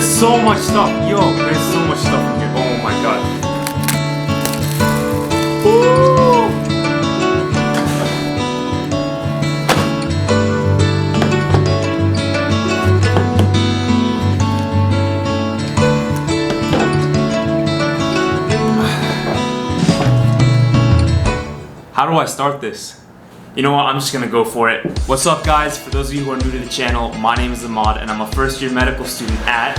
There's so much stuff. Yo, there's so much stuff in here. Oh my god. Ooh. How do I start this? You know what, I'm just gonna go for it. What's up guys? For those of you who are new to the channel, my name is Ahmad and I'm a first year medical student at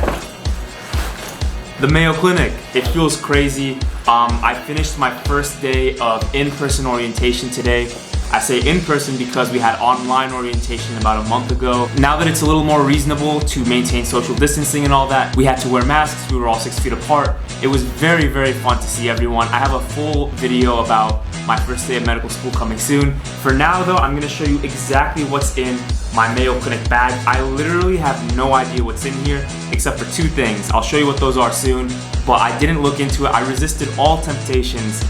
the Mayo Clinic. It feels crazy. I finished my first day of in-person orientation today. I say in-person because we had online orientation about a month ago. Now that it's a little more reasonable to maintain social distancing and all that, we had to wear masks, we were all 6 feet apart. It was very, very fun to see everyone. I have a full video about my first day of medical school coming soon. For now though, I'm gonna show you exactly what's in my Mayo Clinic bag. I literally have no idea what's in here except for 2 things. I'll show you what those are soon, but I didn't look into it. I resisted all temptations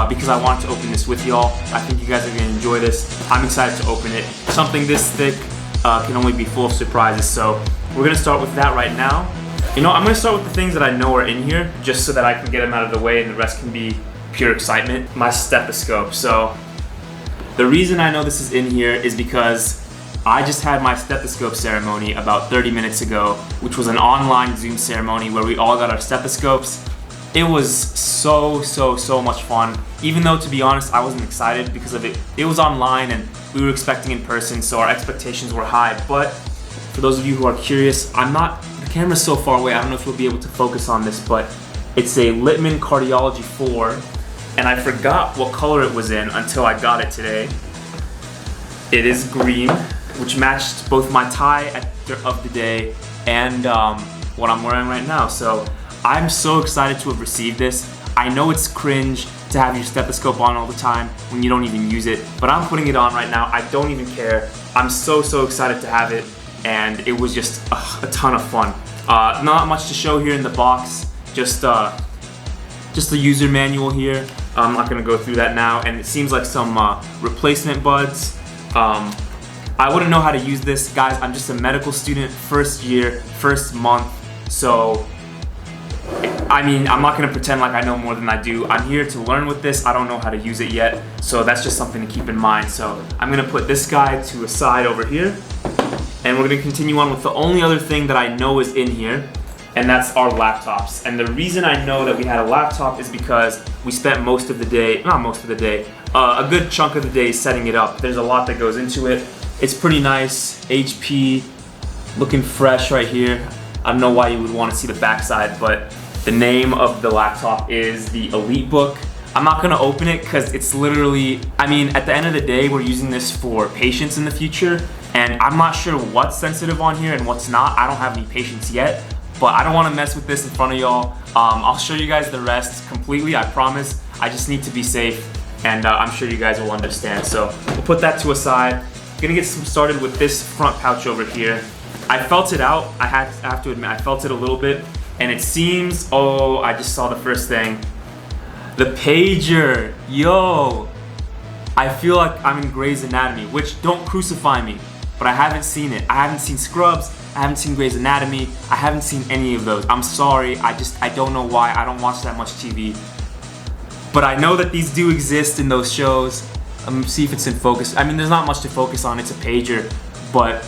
because I wanted to open this with y'all. I think you guys are gonna enjoy this. I'm excited to open it. Something this thick can only be full of surprises, so we're gonna start with that right now. You know, I'm gonna start with the things that I know are in here, just so that I can get them out of the way and the rest can be pure excitement. My stethoscope. So the reason I know this is in here is because I just had my stethoscope ceremony about 30 minutes ago, which was an online Zoom ceremony where we all got our stethoscopes. It was so much fun. Even though, to be honest, I wasn't excited because of it. It was online and we were expecting in person, so our expectations were high. But for those of you who are curious, the camera's so far away, I don't know if you'll be able to focus on this, but it's a Littman Cardiology 4. And I forgot what color it was in until I got it today. It is green, which matched both my tie of the day and what I'm wearing right now. So I'm so excited to have received this. I know it's cringe to have your stethoscope on all the time when you don't even use it, but I'm putting it on right now. I don't even care. I'm so excited to have it, and it was just a ton of fun. Not much to show here in the box, just the user manual here. I'm not gonna go through that now, and it seems like some replacement buds. I wouldn't know how to use this, guys. I'm just a medical student, first year, first month, so I mean, I'm not gonna pretend like I know more than I do. I'm here to learn with this. I don't know how to use it yet, so that's just something to keep in mind. So I'm gonna put this guy to a side over here, and we're gonna continue on with the only other thing that I know is in here, and that's our laptops. And the reason I know that we had a laptop is because we spent most of the day, not most of the day, a good chunk of the day setting it up. There's a lot that goes into it. It's pretty nice, HP, looking fresh right here. I don't know why you would want to see the backside, but the name of the laptop is the EliteBook. I'm not gonna open it because it's literally, I mean, at the end of the day, we're using this for patients in the future, and I'm not sure what's sensitive on here and what's not. I don't have any patients yet, but I don't want to mess with this in front of y'all. I'll show you guys the rest completely, I promise. I just need to be safe, and I'm sure you guys will understand. So we'll put that to a side. Gonna get started with this front pouch over here. I felt it out. I have to admit, I felt it a little bit, and it seems, oh, I just saw the first thing. The pager, yo. I feel like I'm in Grey's Anatomy, which, don't crucify me, but I haven't seen it. I haven't seen Scrubs, I haven't seen Grey's Anatomy, I haven't seen any of those. I'm sorry, I don't know why. I don't watch that much TV. But I know that these do exist in those shows. See if it's in focus. I mean, there's not much to focus on, it's a pager, but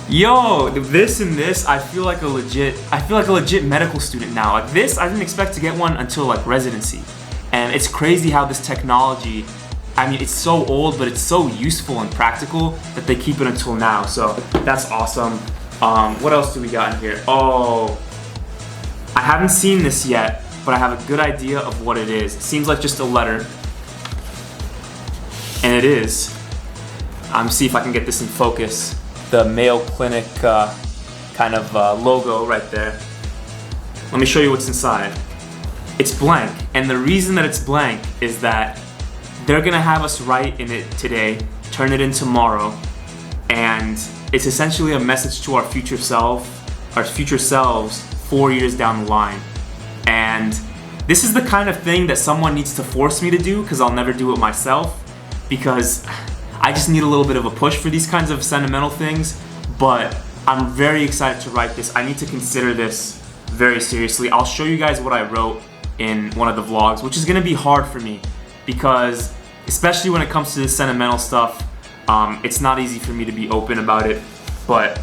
yo, this and this, I feel like a legit medical student now. Like this, I didn't expect to get one until like residency. And it's crazy how this technology, I mean, it's so old, but it's so useful and practical that they keep it until now. So that's awesome. What else do we got in here? Oh, I haven't seen this yet, but I have a good idea of what it is. It seems like just a letter. And it is. See if I can get this in focus. The Mayo Clinic kind of logo right there. Let me show you what's inside. It's blank, and the reason that it's blank is that they're gonna have us write in it today, turn it in tomorrow, and it's essentially a message to our future selves 4 years down the line. And this is the kind of thing that someone needs to force me to do, because I'll never do it myself, because I just need a little bit of a push for these kinds of sentimental things. But I'm very excited to write this. I need to consider this very seriously. I'll show you guys what I wrote in one of the vlogs, which is gonna be hard for me because, especially when it comes to this sentimental stuff, it's not easy for me to be open about it, but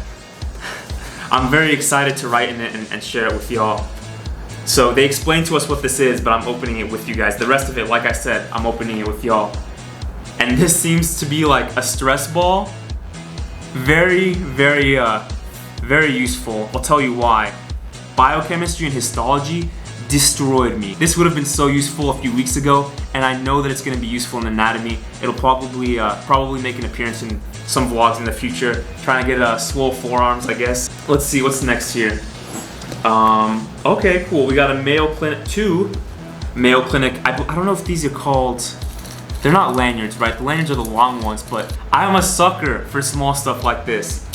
I'm very excited to write in it and share it with y'all. So they explained to us what this is, but I'm opening it with you guys. The rest of it, like I said, I'm opening it with y'all. And this seems to be like a stress ball. Very, very useful. I'll tell you why. Biochemistry and histology destroyed me. This would have been so useful a few weeks ago, and I know that it's going to be useful in anatomy. It'll probably make an appearance in some vlogs in the future. Trying to get swole forearms, I guess. Let's see what's next here. Okay, cool. We got a Mayo Clinic, 2 Mayo Clinic. I don't know if these are called. They're not lanyards, right? The lanyards are the long ones, but I'm a sucker for small stuff like this.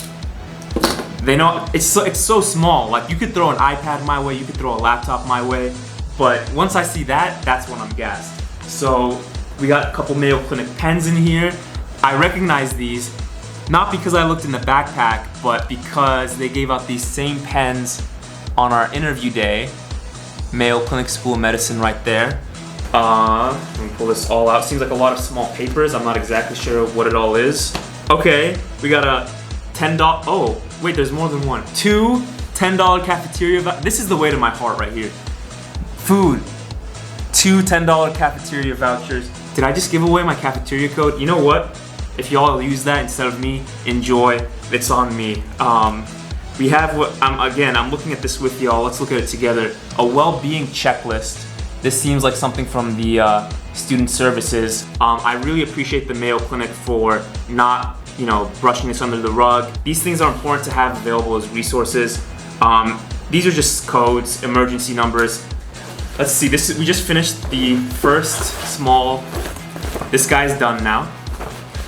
They know it's so small. Like, you could throw an iPad my way, you could throw a laptop my way, but once I see that, that's when I'm gassed. So we got a couple Mayo Clinic pens in here. I recognize these, not because I looked in the backpack, but because they gave out these same pens on our interview day. Mayo Clinic School of Medicine right there. Let me pull this all out. Seems like a lot of small papers. I'm not exactly sure what it all is. Okay, we got a $10. Oh, wait, there's more than one. 2 $10 cafeteria. This is the way to my heart right here. Food. 2 $10 cafeteria vouchers. Did I just give away my cafeteria code? You know what? If y'all use that instead of me, enjoy. It's on me. We have what I'm looking at this with y'all. Let's look at it together. A well-being checklist. This seems like something from the student services. I really appreciate the Mayo Clinic for not, brushing this under the rug. These things are important to have available as resources. These are just codes, emergency numbers. Let's see. We just finished the first small. This guy's done now.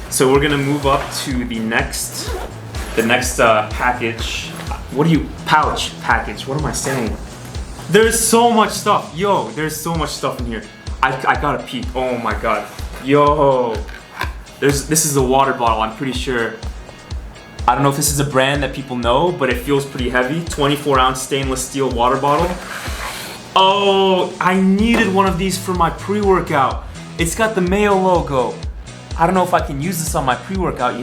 So we're gonna move up to the next package. Pouch package. What am I saying? There's so much stuff. Yo, there's so much stuff in here. I gotta peek. Oh my god. Yo. This is a water bottle, I'm pretty sure. I don't know if this is a brand that people know, but it feels pretty heavy. 24-ounce stainless steel water bottle. Oh, I needed one of these for my pre-workout. It's got the Mayo logo. I don't know if I can use this on my pre-workout,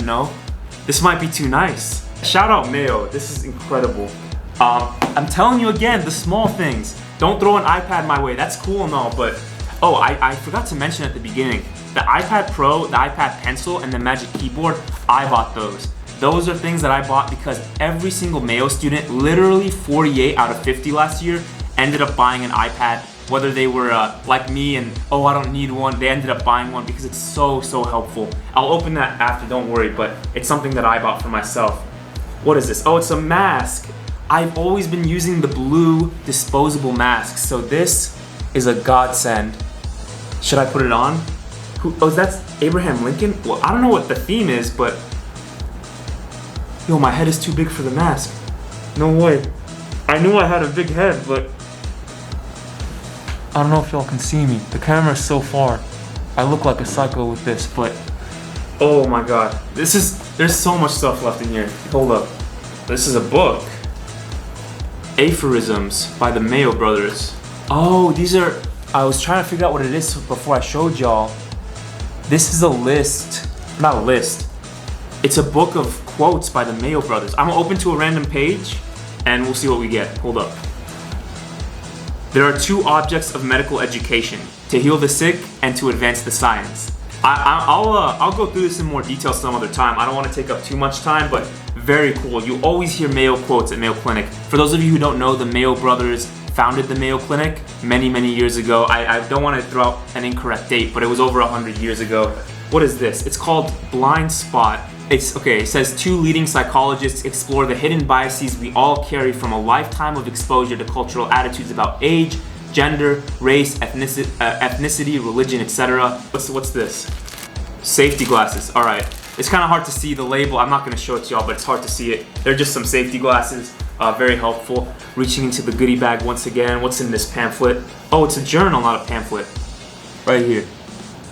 This might be too nice. Shout out Mayo, this is incredible. I'm telling you again, the small things. Don't throw an iPad my way, that's cool and all, but I forgot to mention at the beginning, the iPad Pro, the iPad Pencil, and the Magic Keyboard, I bought those. Those are things that I bought because every single Mayo student, literally 48 out of 50 last year, ended up buying an iPad. Whether they were like me and, I don't need one, they ended up buying one because it's so helpful. I'll open that after, don't worry, but it's something that I bought for myself. What is this? Oh, it's a mask. I've always been using the blue disposable masks, so this is a godsend. Should I put it on? That's Abraham Lincoln? Well, I don't know what the theme is, but yo, my head is too big for the mask. No way. I knew I had a big head, but I don't know if y'all can see me. The camera's so far. I look like a psycho with this, but oh my god. There's so much stuff left in here. Hold up. This is a book. Aphorisms by the Mayo brothers. Oh, I was trying to figure out what it is before I showed y'all. This is a list. Not a list. It's a book of quotes by the Mayo brothers. I'm gonna open to a random page and we'll see what we get. Hold up. There are 2 objects of medical education: to heal the sick and to advance the science. I'll go through this in more detail some other time. I don't want to take up too much time, but very cool. You always hear Mayo quotes at Mayo Clinic. For those of you who don't know, the Mayo brothers founded the Mayo Clinic many years ago. I don't want to throw out an incorrect date, but it was over 100 years ago. What is this? It's called Blind Spot. It says 2 leading psychologists explore the hidden biases we all carry from a lifetime of exposure to cultural attitudes about age, gender, race, ethnicity, religion, etc. What's this? Safety glasses. All right. It's kind of hard to see the label. I'm not going to show it to y'all, but it's hard to see it. They're just some safety glasses. Very helpful. Reaching into the goodie bag once again. What's in this pamphlet? Oh, it's a journal, not a pamphlet. Right here.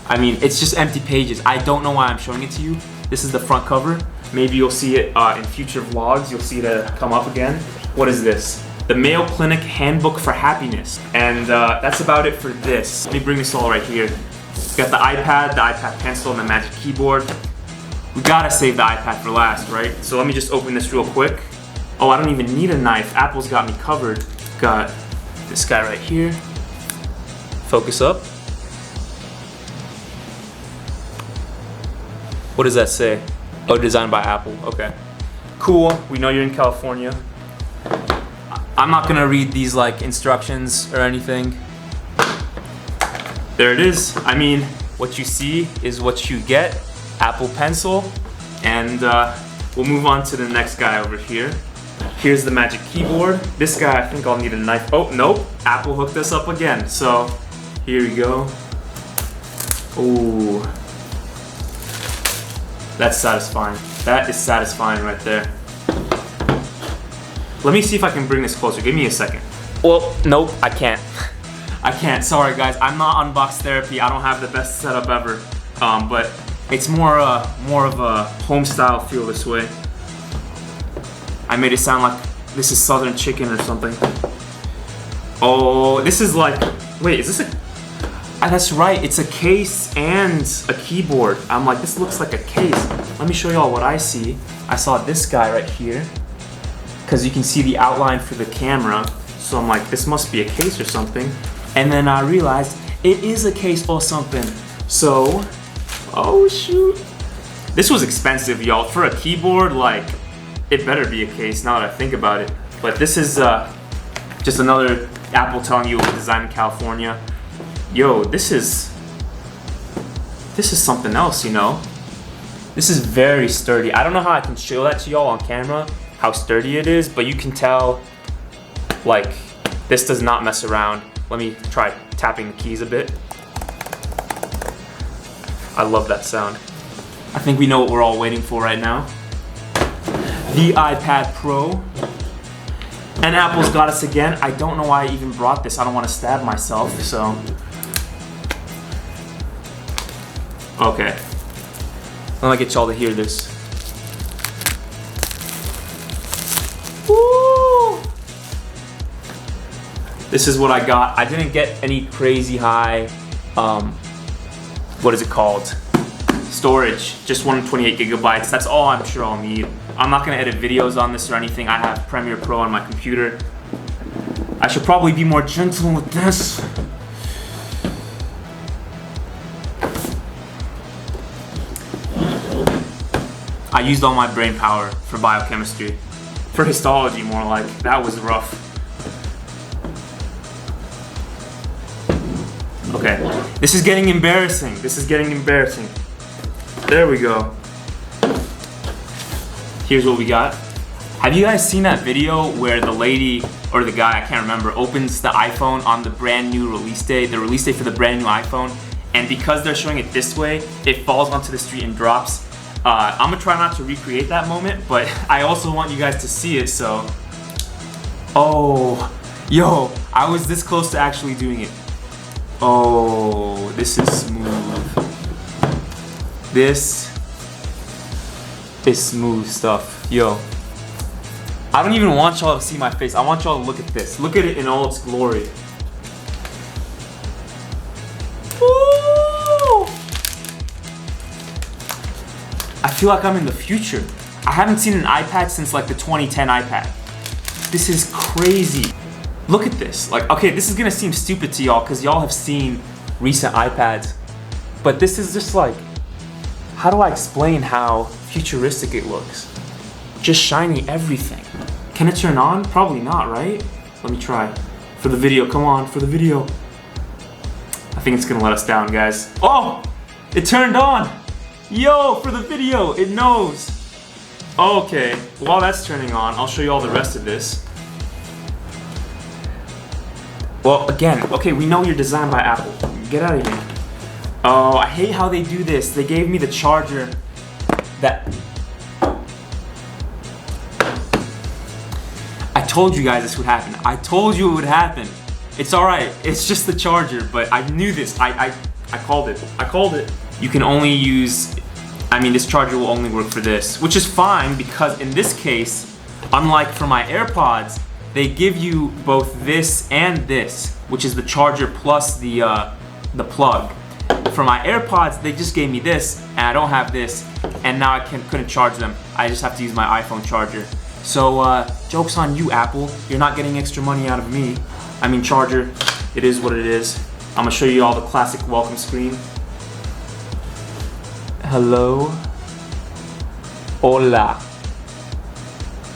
I mean, it's just empty pages. I don't know why I'm showing it to you. This is the front cover. Maybe you'll see it in future vlogs. You'll see it come up again. What is this? the Mayo Clinic Handbook for Happiness. And that's about it for this. Let me bring this all right here. Got the iPad pencil, and the Magic Keyboard. We gotta save the iPad for last, right? So let me just open this real quick. Oh, I don't even need a knife. Apple's got me covered. Got this guy right here. Focus up. What does that say? Oh, designed by Apple. Okay. Cool. We know you're in California. I'm not gonna read these like instructions or anything. There it is. I mean, what you see is what you get. Apple Pencil. And we'll move on to the next guy over here. Here's the Magic Keyboard. This guy, I think I'll need a knife. Oh, nope. Apple hooked us up again. So here we go. Ooh. That's satisfying. That is satisfying right there. Let me see if I can bring this closer. Give me a second. Well, nope, I can't. I can't. Sorry, guys. I'm not unbox therapy. I don't have the best setup ever. But it's more of a home style feel this way. I made it sound like this is Southern chicken or something. Oh, this is like, wait, is this a? That's right. It's a case and a keyboard. I'm like, this looks like a case. Let me show y'all what I see. I saw this guy right here, because you can see the outline for the camera. So I'm like, this must be a case or something. And then I realized it is a case or something. So, oh shoot. This was expensive, y'all. For a keyboard, like, it better be a case now that I think about it. But this is just another Apple telling you it was designed in California. Yo, this is something else, you know? This is very sturdy. I don't know how I can show that to y'all on camera, how sturdy it is, but you can tell, like, this does not mess around. Let me try tapping the keys a bit. I love that sound. I think we know what we're all waiting for right now. The iPad Pro. And Apple's got us again. I don't know why I even brought this. I don't want to stab myself, so. Okay. Let me get y'all to hear this. Woo! This is what I got. I didn't get any crazy high, what is it called? Storage, just 128 gigabytes. That's all I'm sure I'll need. I'm not gonna edit videos on this or anything. I have Premiere Pro on my computer. I should probably be more gentle with this. I used all my brain power for biochemistry. For histology, more like. That was rough. Okay, this is getting embarrassing. This is getting embarrassing. There we go. Here's what we got. Have you guys seen that video where the lady, or the guy, I can't remember, opens the iPhone on the brand new release day, the release day for the brand new iPhone, and because they're showing it this way, it falls onto the street and drops. I'm gonna try not to recreate that moment, but I also want you guys to see it, so. Oh, yo, I was this close to actually doing it. Oh, this is smooth. This is smooth stuff. Yo, I don't even want y'all to see my face. I want y'all to look at this. Look at it in all its glory. Woo! I feel like I'm in the future. I haven't seen an iPad since like the 2010 iPad. This is crazy. Look at this. Like, okay, this is gonna seem stupid to y'all because y'all have seen recent iPads, but this is just like, how do I explain how futuristic it looks? Just shiny everything. Can it turn on? Probably not, right? Let me try. For the video, come on, for the video. I think it's gonna let us down, guys. Oh, it turned on. Yo, for the video, it knows. Okay, while that's turning on, I'll show you all the rest of this. Well, again, okay, we know you're designed by Apple. Get out of here. Oh, I hate how they do this. They gave me the charger that... I told you guys this would happen. I told you it would happen. It's alright. It's just the charger, but I knew this. I called it. I called it. You can only use... I mean, this charger will only work for this, which is fine because in this case, unlike for my AirPods, they give you both this and this, which is the charger plus the plug. For my AirPods, they just gave me this, and I don't have this, and now I couldn't charge them. I just have to use my iPhone charger. So, joke's on you, Apple. You're not getting extra money out of me. I mean, charger, it is what it is. I'm gonna show you all the classic welcome screen. Hello. Hola.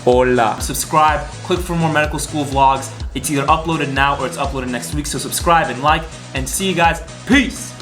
Hola. Subscribe, click for more medical school vlogs. It's either uploaded now or it's uploaded next week, so subscribe and like, and see you guys. Peace!